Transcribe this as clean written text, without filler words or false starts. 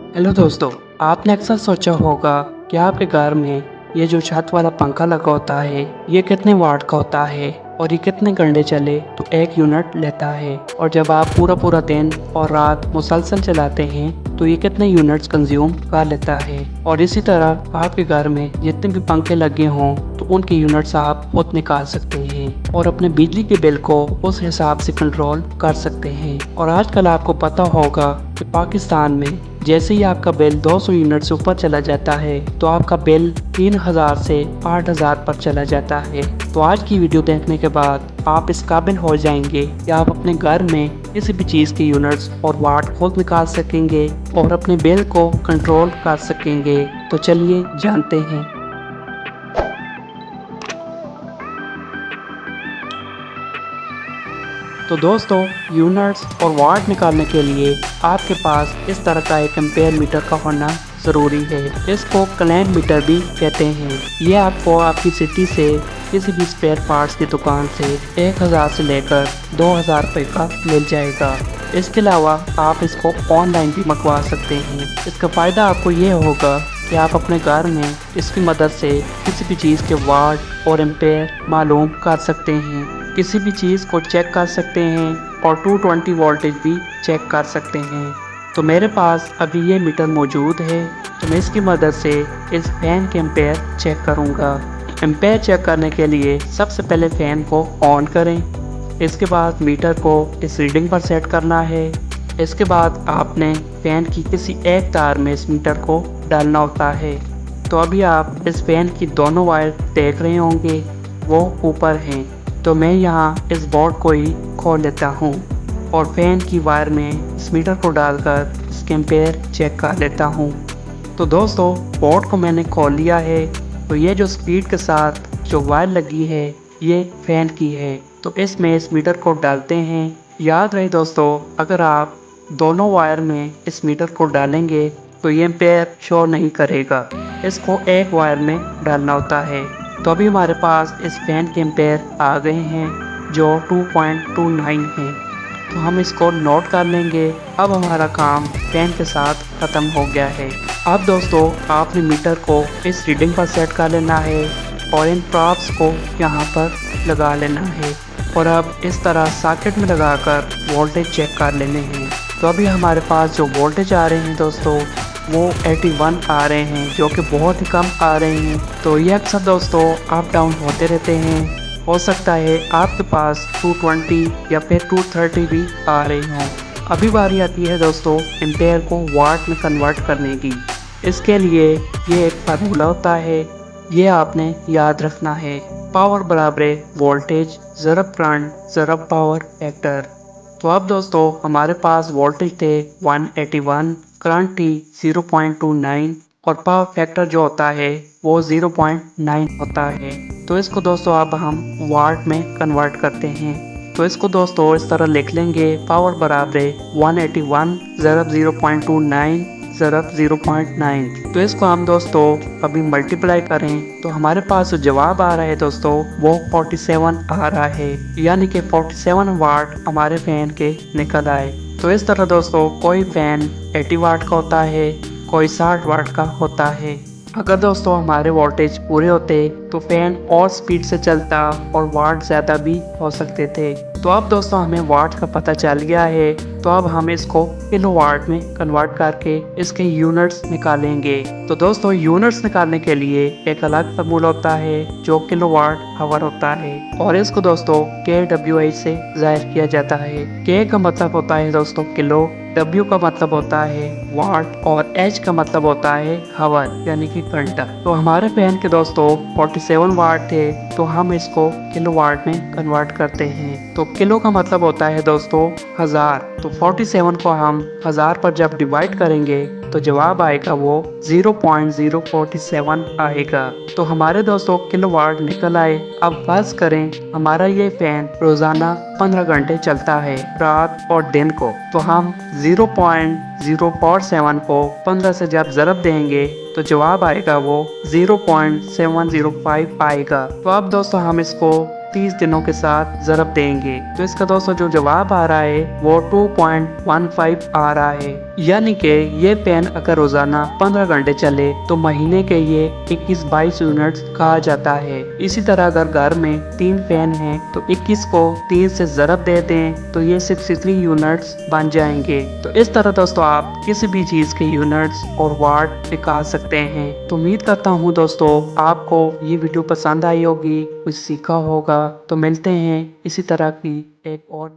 Hello दोस्तों, आपने अक्सर सोचा होगा कि आपके घर में ये जो छत वाला पंखा लगा होता है ये कितने वाट का होता है और ये कितने घंटे चले तो एक यूनिट लेता है, और जब आप पूरा पूरा दिन और रात मुसलसल चलाते हैं तो ये कितने यूनिट्स कंज्यूम कर लेता है। और इसी तरह आपके घर में जितने भी पंखे लगे हों तो उनके यूनिट्स आप खुद निकाल सकते हैं और अपने बिजली के बिल को उस हिसाब से कंट्रोल कर सकते हैं। और आजकल आपको पता होगा कि पाकिस्तान में जैसे ही आपका बिल 200 यूनिट से ऊपर चला जाता है तो आपका बिल 3000 से 8000 पर चला जाता है। तो आज की वीडियो देखने के बाद आप इस काबिल हो जाएंगे कि आप अपने घर में किसी भी चीज़ के यूनिट्स और वाट खुद निकाल सकेंगे और अपने बिल को कंट्रोल कर सकेंगे। तो चलिए जानते हैं। तो दोस्तों, यूनिट्स और वाट निकालने के लिए आपके पास इस तरह का एक एम्पेयर मीटर का होना ज़रूरी है। इसको क्लैंड मीटर भी कहते हैं। ये आपको आपकी सिटी से किसी भी स्पेयर पार्ट्स की दुकान से 1000 से लेकर 2000 रुपये का मिल जाएगा। इसके अलावा आप इसको ऑनलाइन भी मंगवा सकते हैं। इसका फ़ायदा आपको ये होगा कि आप अपने घर में इसकी मदद से किसी भी चीज़ के वाट और एम्पेयर मालूम कर सकते हैं, किसी भी चीज़ को चेक कर सकते हैं और 220 वोल्टेज भी चेक कर सकते हैं। तो मेरे पास अभी ये मीटर मौजूद है, तो मैं इसकी मदद से इस फैन के एम्पेयर चेक करूँगा। एम्पेयर चेक करने के लिए सबसे पहले फ़ैन को ऑन करें। इसके बाद मीटर को इस रीडिंग पर सेट करना है। इसके बाद आपने फ़ैन की किसी एक तार में इस मीटर को डालना होता है। तो अभी आप इस फ़ैन की दोनों वायर देख रहे होंगे, वो ऊपर हैं। तो मैं यहाँ इस बोर्ड को ही खोल लेता हूँ और फैन की वायर में इस मीटर को डालकर इसके एम्पेयर चेक कर लेता हूँ। तो दोस्तों, बोर्ड को मैंने खोल लिया है। तो ये जो स्पीड के साथ जो वायर लगी है ये फैन की है। तो इसमें इस मीटर को डालते हैं। याद रहे दोस्तों, अगर आप दोनों वायर में इस मीटर को डालेंगे तो ये एम्पेयर शो नहीं करेगा। इसको एक वायर में डालना होता है। तो अभी हमारे पास इस फैन के एम्पेयर आ गए हैं जो 2.29 हैं। तो हम इसको नोट कर लेंगे। अब हमारा काम फैन के साथ ख़त्म हो गया है। अब दोस्तों, आपने मीटर को इस रीडिंग पर सेट कर लेना है और इन प्रॉप्स को यहाँ पर लगा लेना है और अब इस तरह सॉकेट में लगाकर वोल्टेज चेक कर लेने हैं। तो अभी हमारे पास जो वोल्टेज आ रहे हैं दोस्तों वो 81 आ रहे हैं, जो कि बहुत ही कम आ रहे हैं। तो ये अक्सर दोस्तों अप डाउन होते रहते हैं। हो सकता है आपके पास 220 या फिर 230 भी आ रहे हों। अभी बारी आती है दोस्तों एम्पेयर को वाट में कन्वर्ट करने की। इसके लिए ये एक फार्मूला होता है, ये आपने याद रखना है। पावर बराबर वोल्टेज ज़रब करंट ज़रब पावर फैक्टर। तो अब दोस्तों हमारे पास वोल्टेज थे 181, करंट थी 0.29 और पावर फैक्टर जो होता है वो 0.9 होता है। तो इसको दोस्तों अब हम वाट में कन्वर्ट करते हैं। तो इसको दोस्तों इस तरह लिख लेंगे, पावर बराबर 181 ज़रब 0.29 ज़रब 0.9। तो इसको हम दोस्तों अभी मल्टीप्लाई करें तो हमारे पास जो जवाब आ रहा है दोस्तों वो 47 आ रहा है, यानी कि 47 वाट हमारे फैन के निकल आए। तो इस तरह दोस्तों कोई फैन 80 वाट का होता है, कोई 60 वाट का होता है। अगर दोस्तों हमारे वोल्टेज पूरे होते तो फैन और स्पीड से चलता और वाट ज़्यादा भी हो सकते थे। तो अब दोस्तों हमें वाट का पता चल गया है। तो अब हम इसको किलो वाट में कन्वर्ट करके इसके यूनिट्स निकालेंगे। तो दोस्तों यूनिट्स निकालने के लिए एक अलग फार्मूला होता है जो किलो वाट आवर होता है और इसको दोस्तों kWh से जाहिर किया जाता है। K का मतलब होता है दोस्तों किलो, W का मतलब होता है वाट और H का मतलब होता है हावर यानी कि घंटा। तो हमारे फैन के दोस्तों 47 वाट थे, तो हम इसको किलो वाट में कन्वर्ट करते हैं। तो किलो का मतलब होता है दोस्तों 1000। तो 47 को हम 1000 पर जब डिवाइड करेंगे तो जवाब आएगा वो 0.047 आएगा। तो हमारे दोस्तों किलो वाट निकल आए। अब फर्ज करें हमारा ये फैन रोजाना 15 घंटे चलता है, रात और दिन को। तो हम 0.047 को 15 से जब ज़रब देंगे तो जवाब आएगा वो 0.705 आएगा। तो अब दोस्तों हम इसको 30 दिनों के साथ ज़रब देंगे तो इसका दोस्तों जो जवाब आ रहा है वो 2.15 आ रहा है, यानी कि ये फैन अगर रोजाना 15 घंटे चले तो महीने के ये 21-22 यूनिट्स कहा जाता है। इसी तरह अगर घर में 3 फैन हैं तो 21 को 3 से ज़रब दे दें तो ये 63 यूनिट्स बन जाएंगे। तो इस तरह दोस्तों आप किसी भी चीज़ के यूनिट्स और वाट निकाल सकते हैं। तो उम्मीद करता हूँ दोस्तों आपको ये वीडियो पसंद आई होगी, कुछ सीखा होगा। तो मिलते हैं इसी तरह की एक और